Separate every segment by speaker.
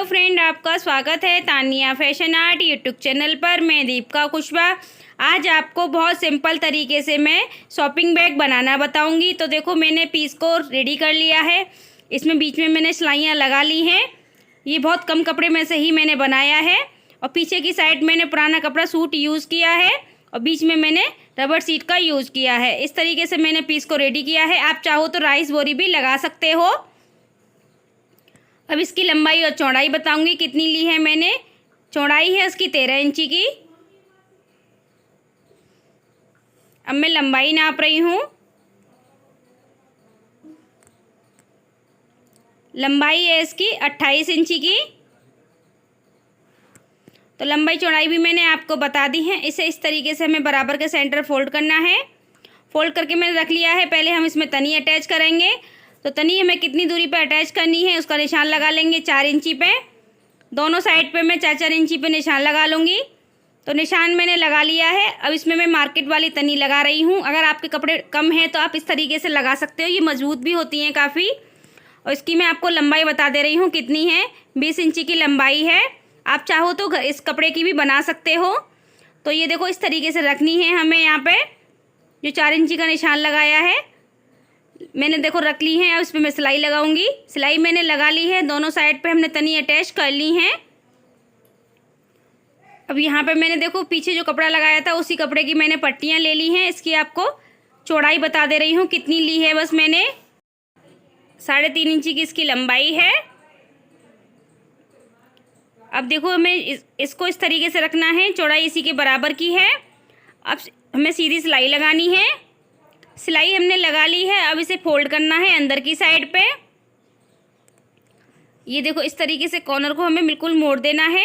Speaker 1: Friend, आपका स्वागत है Tania fashion art YouTube channel पर। मैं दीपिका कुशवाहा। आज आपको बहुत सिंपल तरीके से मैं शॉपिंग बैग बनाना बताऊंगी। तो देखो, मैंने पीस को रेडी कर लिया है। इसमें बीच में मैंने सिलाइयाँ लगा ली हैं। ये बहुत कम कपड़े में से ही मैंने बनाया है। और पीछे की साइड मैंने पुराना कपड़ा सूट यूज़ किया है और बीच में मैंने रबर सीट का यूज़ किया है। इस तरीके से मैंने पीस को रेडी किया है। आप चाहो तो राइस बोरी भी लगा सकते हो। अब इसकी लंबाई और चौड़ाई बताऊंगी कितनी ली है मैंने। चौड़ाई है इसकी 13 इंची की। अब मैं लंबाई नाप रही हूँ। लंबाई है इसकी 28 इंची की। तो लंबाई चौड़ाई भी मैंने आपको बता दी है। इसे इस तरीके से हमें बराबर के सेंटर फोल्ड करना है। फोल्ड करके मैंने रख लिया है। पहले हम इसमें तनी अटैच करेंगे। तो तनी हमें कितनी दूरी पे अटैच करनी है उसका निशान लगा लेंगे 4 इंची पे। दोनों साइड पे मैं 4-4 इंची पे निशान लगा लूँगी। तो निशान मैंने लगा लिया है। अब इसमें मैं मार्केट वाली तनी लगा रही हूँ। अगर आपके कपड़े कम हैं तो आप इस तरीके से लगा सकते हो। ये मजबूत भी होती हैं काफ़ी। और इसकी मैं आपको लंबाई बता दे रही हूँ कितनी है। 20 इंची की लंबाई है। आप चाहो तो इस कपड़े की भी बना सकते हो। तो ये देखो, इस तरीके से रखनी है हमें। यहाँ पे जो 4 इंची का निशान लगाया है मैंने, देखो रख ली है। अब इस पर मैं सिलाई लगाऊंगी। सिलाई मैंने लगा ली है। दोनों साइड पे हमने तनी अटैच कर ली है। अब यहाँ पे मैंने देखो पीछे जो कपड़ा लगाया था उसी कपड़े की मैंने पट्टियाँ ले ली हैं। इसकी आपको चौड़ाई बता दे रही हूँ कितनी ली है। बस मैंने 3.5 इंची की इसकी लंबाई है। अब देखो, हमें इसको इस तरीके से रखना है। चौड़ाई इसी के बराबर की है। अब हमें सीधी सिलाई लगानी है। सिलाई हमने लगा ली है। अब इसे फोल्ड करना है अंदर की साइड पे। ये देखो, इस तरीके से कॉर्नर को हमें बिल्कुल मोड़ देना है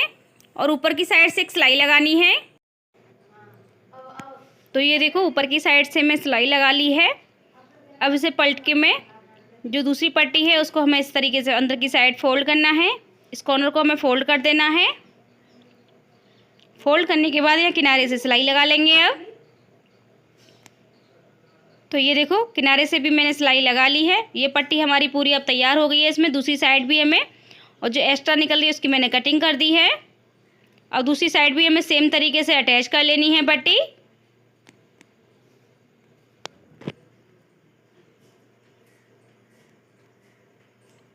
Speaker 1: और ऊपर की साइड से एक सिलाई लगानी है। तो ये देखो, ऊपर की साइड से मैं सिलाई लगा ली है। अब इसे पलट के मैं जो दूसरी पट्टी है उसको हमें इस तरीके से अंदर की साइड फोल्ड करना है। इस कॉर्नर को हमें फोल्ड कर देना है। फोल्ड करने के बाद यहाँ किनारे से सिलाई लगा लेंगे। अब तो ये देखो, किनारे से भी मैंने सिलाई लगा ली है। ये पट्टी हमारी पूरी अब तैयार हो गई है। इसमें दूसरी साइड भी हमें, और जो एक्स्ट्रा निकल रही है उसकी मैंने कटिंग कर दी है। और दूसरी साइड भी हमें सेम तरीके से अटैच कर लेनी है पट्टी।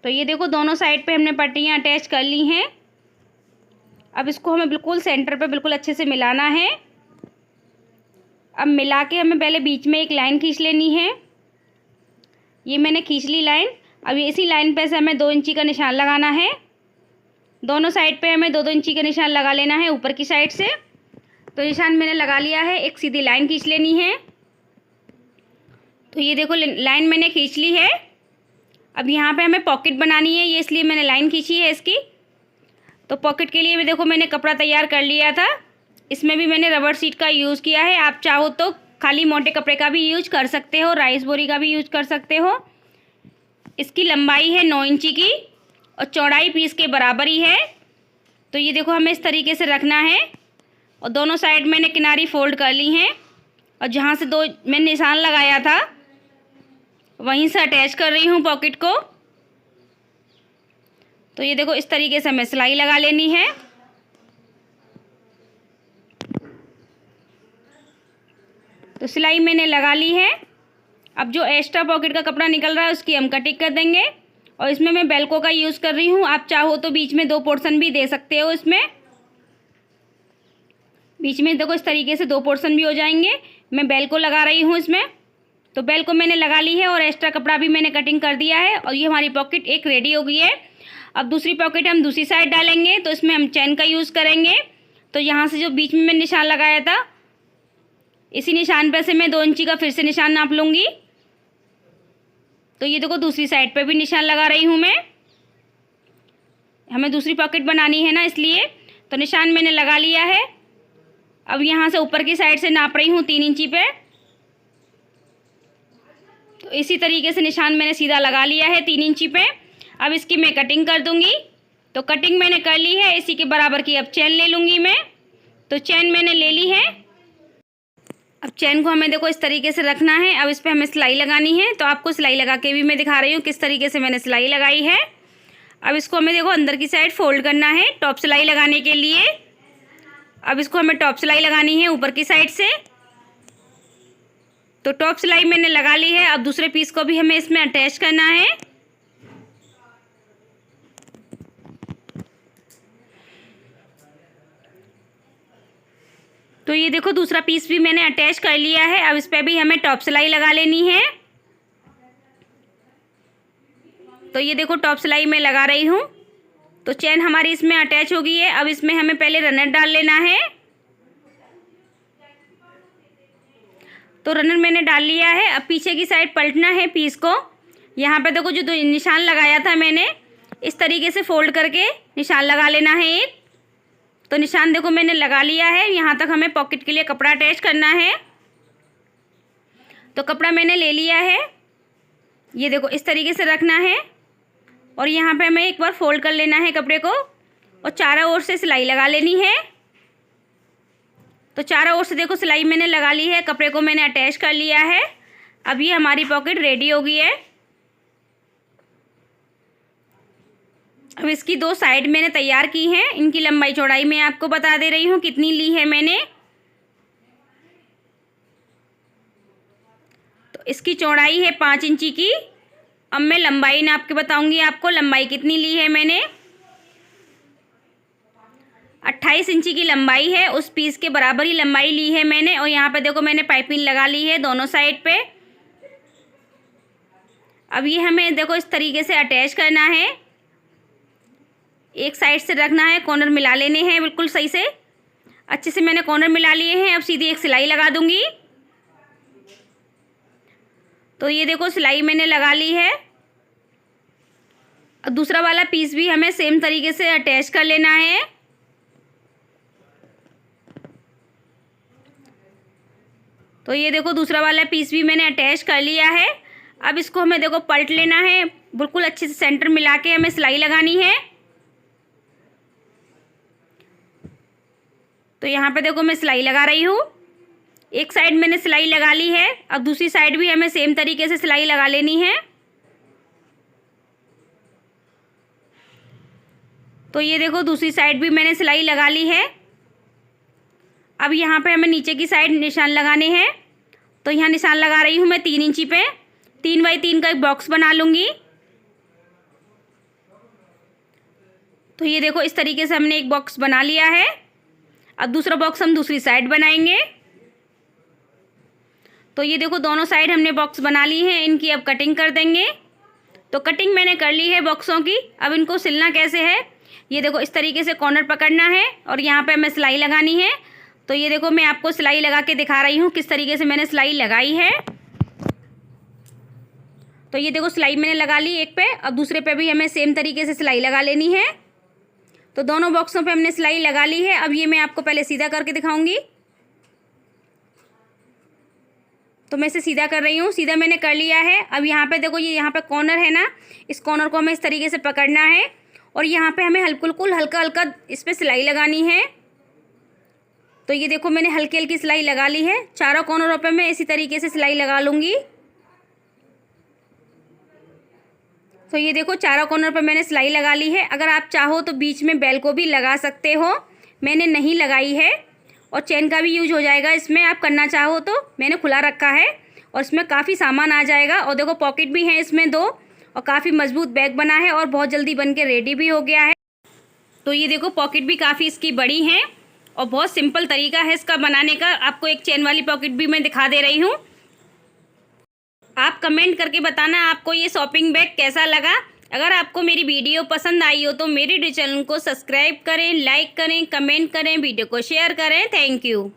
Speaker 1: तो ये देखो, दोनों साइड पे हमने पट्टियाँ अटैच कर ली हैं। अब इसको हमें बिल्कुल सेंटर पे बिल्कुल अच्छे से मिलाना है। अब मिला के हमें पहले बीच में एक लाइन खींच लेनी है। ये मैंने खींच ली लाइन। अब इसी लाइन पे से हमें 2 इंची का निशान लगाना है। दोनों साइड पे हमें 2-2 इंची का निशान लगा लेना है ऊपर की साइड से। तो निशान मैंने लगा लिया है। एक सीधी लाइन खींच लेनी है। तो ये देखो, लाइन मैंने खींच ली है। अब यहाँ पे हमें पॉकेट बनानी है। ये इसलिए मैंने लाइन खींची है इसकी। तो पॉकेट के लिए भी देखो, मैंने कपड़ा तैयार कर लिया था। इसमें भी मैंने रबर सीट का यूज़ किया है। आप चाहो तो खाली मोटे कपड़े का भी यूज कर सकते हो, राइस बोरी का भी यूज कर सकते हो। इसकी लंबाई है 9 इंची की और चौड़ाई पीस के बराबर ही है। तो ये देखो, हमें इस तरीके से रखना है। और दोनों साइड मैंने किनारी फोल्ड कर ली हैं। और जहाँ से 2 मैंने निशान लगाया था वहीं से अटैच कर रही हूँ पॉकेट को। तो ये देखो, इस तरीके से हमें सिलाई लगा लेनी है। तो सिलाई मैंने लगा ली है। अब जो एक्स्ट्रा पॉकेट का कपड़ा निकल रहा है उसकी हम कटिंग कर देंगे। और इसमें मैं बेल्को का यूज़ कर रही हूँ। आप चाहो तो बीच में 2 पोर्शन भी दे सकते हो। इसमें बीच में देखो, इस तरीके से 2 पोर्शन भी हो जाएंगे। मैं बेल्को लगा रही हूँ इसमें। तो बेल्को मैंने लगा ली है और एक्स्ट्रा कपड़ा भी मैंने कटिंग कर दिया है। और ये हमारी पॉकेट एक रेडी हो गई है। अब दूसरी पॉकेट हम दूसरी साइड डालेंगे। तो इसमें हम चैन का यूज़ करेंगे। तो यहाँ से जो बीच में मैंने निशान लगाया था इसी निशान पर से मैं 2 इंची का फिर से निशान नाप लूँगी। तो ये देखो, दूसरी साइड पे भी निशान लगा रही हूँ मैं। हमें दूसरी पॉकेट बनानी है ना, इसलिए। तो निशान मैंने लगा लिया है। अब यहाँ से ऊपर की साइड से नाप रही हूँ 3 इंची पे। तो इसी तरीके से निशान मैंने सीधा लगा लिया है 3 इंची पे। अब इसकी मैं कटिंग कर दूँगी। तो कटिंग मैंने कर ली है। इसी के बराबर की अब चैन ले लूँगी मैं। तो चैन मैंने ले ली है। अब चैन को हमें देखो इस तरीके से रखना है। अब इस पर हमें सिलाई लगानी है। तो आपको सिलाई लगा के भी मैं दिखा रही हूँ किस तरीके से मैंने सिलाई लगाई है। अब इसको हमें देखो अंदर की साइड फोल्ड करना है टॉप सिलाई लगाने के लिए। अब इसको हमें टॉप सिलाई लगानी है ऊपर की साइड से। तो टॉप सिलाई मैंने लगा ली है। अब दूसरे पीस को भी हमें इसमें अटैच करना है। तो ये देखो दूसरा पीस भी मैंने अटैच कर लिया है। अब इस पे भी हमें टॉप सिलाई लगा लेनी है। तो ये देखो टॉप सिलाई मैं लगा रही हूँ। तो चेन हमारी इसमें अटैच हो गई है। अब इसमें हमें पहले रनर डाल लेना है। तो रनर मैंने डाल लिया है। अब पीछे की साइड पलटना है पीस को। यहाँ पे देखो जो निशान लगाया था मैंने, इस तरीके से फोल्ड करके निशान लगा लेना है एक। तो निशान देखो मैंने लगा लिया है। यहाँ तक हमें पॉकेट के लिए कपड़ा अटैच करना है। तो कपड़ा मैंने ले लिया है। ये देखो इस तरीके से रखना है और यहाँ पे हमें एक बार फोल्ड कर लेना है कपड़े को और चारों ओर से सिलाई लगा लेनी है। तो चारों ओर से देखो सिलाई मैंने लगा ली है, कपड़े को मैंने अटैच कर लिया है। अब ये हमारी पॉकेट रेडी हो गई है। अब इसकी दो साइड मैंने तैयार की हैं। इनकी लंबाई चौड़ाई मैं आपको बता दे रही हूँ कितनी ली है मैंने। तो इसकी चौड़ाई है 5 इंची की। अब मैं लंबाई नाप के बताऊंगी आपको लंबाई कितनी ली है मैंने। 28 इंची की लंबाई है। उस पीस के बराबर ही लंबाई ली है मैंने। और यहाँ पे देखो मैंने पाइपिंग लगा ली है दोनों साइड पे। अब ये हमें देखो इस तरीके से अटैच करना है। एक साइड से रखना है, कॉर्नर मिला लेने हैं बिल्कुल सही से। अच्छे से मैंने कॉर्नर मिला लिए हैं। अब सीधी एक सिलाई लगा दूंगी। तो ये देखो सिलाई मैंने लगा ली है। अब दूसरा वाला पीस भी हमें सेम तरीके से अटैच कर लेना है। तो ये देखो दूसरा वाला पीस भी मैंने अटैच कर लिया है। अब इसको हमें देखो पलट लेना है, बिल्कुल अच्छे से सेंटर मिला के हमें सिलाई लगानी है। तो यहाँ पे देखो मैं सिलाई लगा रही हूँ। एक साइड मैंने सिलाई लगा ली है। अब दूसरी साइड भी हमें सेम तरीके से सिलाई लगा लेनी है। तो ये देखो दूसरी साइड भी मैंने सिलाई लगा ली है। अब यहाँ पे हमें नीचे की साइड निशान लगाने हैं। तो यहाँ निशान लगा रही हूँ मैं 3 इंची पे। 3 बाई 3 का एक बॉक्स बना लूँगी। तो ये देखो इस तरीके से हमने एक बॉक्स बना लिया है। अब दूसरा बॉक्स हम दूसरी साइड बनाएंगे। तो ये देखो दोनों साइड हमने बॉक्स बना ली है। इनकी अब कटिंग कर देंगे। तो कटिंग मैंने कर ली है बॉक्सों की। अब इनको सिलना कैसे है, ये देखो इस तरीके से कॉर्नर पकड़ना है और यहाँ पे हमें सिलाई लगानी है। तो ये देखो मैं आपको सिलाई लगा के दिखा रही हूँ किस तरीके से मैंने सिलाई लगाई है। तो ये देखो सिलाई मैंने लगा ली एक पे। अब दूसरे पे भी हमें सेम तरीके से सिलाई लगा लेनी है। तो दोनों बॉक्सों पे हमने सिलाई लगा ली है। अब ये मैं आपको पहले सीधा करके दिखाऊंगी। तो मैं इसे सीधा कर रही हूँ। सीधा मैंने कर लिया है। अब यहाँ पे देखो ये यहाँ पे कॉर्नर है ना, इस कॉर्नर को हमें इस तरीके से पकड़ना है और यहाँ पे हमें बिल्कुल हल्का हल्का इस पर सिलाई लगानी है। तो ये देखो मैंने हल्की हल्की सिलाई लगा ली है। चारों कॉर्नरों पे मैं इसी तरीके से सिलाई लगा लूँगी। तो ये देखो चारों कॉर्नर पर मैंने सिलाई लगा ली है। अगर आप चाहो तो बीच में बेल को भी लगा सकते हो, मैंने नहीं लगाई है। और चेन का भी यूज हो जाएगा इसमें, आप करना चाहो तो। मैंने खुला रखा है और इसमें काफ़ी सामान आ जाएगा। और देखो पॉकेट भी है इसमें 2 और काफ़ी मजबूत बैग बना है और बहुत जल्दी बन के रेडी भी हो गया है। तो ये देखो पॉकेट भी काफ़ी इसकी बड़ी है और बहुत सिंपल तरीका है इसका बनाने का। आपको एक चेन वाली पॉकेट भी मैं दिखा दे रही हूँ। आप कमेंट करके बताना आपको ये शॉपिंग बैग कैसा लगा। अगर आपको मेरी वीडियो पसंद आई हो तो मेरे चैनल को सब्सक्राइब करें, लाइक करें, कमेंट करें, वीडियो को शेयर करें। Thank you.